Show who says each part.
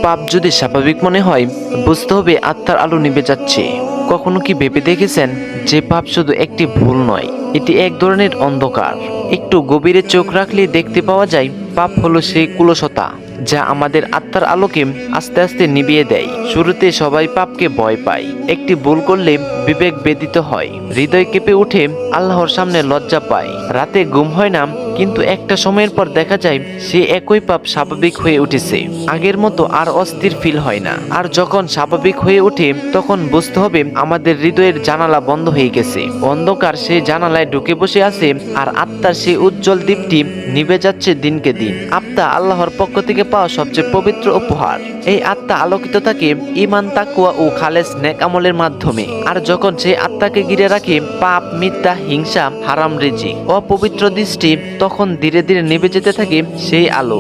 Speaker 1: পাপ যদি স্বাভাবিক মনে হয়, বুঝতে হবে আত্মার আলো নিভে যাচ্ছে। কখনো কি ভেবে দেখেছেন যে পাপ শুধু একটি ভুল নয়, এটি এক ধরনের অন্ধকার। একটু গভীরে চোখ রাখলে দেখতে পাওয়া যায় পাপ হলো সেই কুলসতা যা আমাদের আত্মার আলোকে আস্তে আস্তে নিভিয়ে দেয়। শুরুতে সবাই পাপকে ভয় পায়, একটি ভুল করলে বিবেক বেদিত হয়, হৃদয় কেঁপে উঠে, আল্লাহর সামনে লজ্জা পায়, রাতে ঘুম হয় না। কিন্তু একটা সময়ের পর দেখা যায় সে একই পাপ স্বাভাবিক হয়ে উঠেছে, আগের মতো আর অস্থির ফিল হয় না। আর যখন স্বাভাবিক হয়ে ওঠে তখন বুঝতে হবে আমাদের হৃদয়ের জানালা বন্ধ হয়ে গেছে, অন্ধকার সেই জানালায় ঢুকে বসে আছে, আর আত্মার সেই উজ্জ্বল দীপটি নিভে যাচ্ছে দিনকে দিন। আত্মা আল্লাহর পক্ষ থেকে পাওয়া সবচেয়ে পবিত্র উপহার। এই আত্মা আলোকিত থাকে ঈমান, তাকওয়া ও খালেস নেক আমলের মাধ্যমে। আর যখন সেই আত্মাকে ঘিরে রাখে পাপ, মিথ্যা, হিংসা, হারাম রিজিক, অপবিত্র দৃষ্টি, তখন ধীরে ধীরে নিভে যেতে থাকে সেই আলো।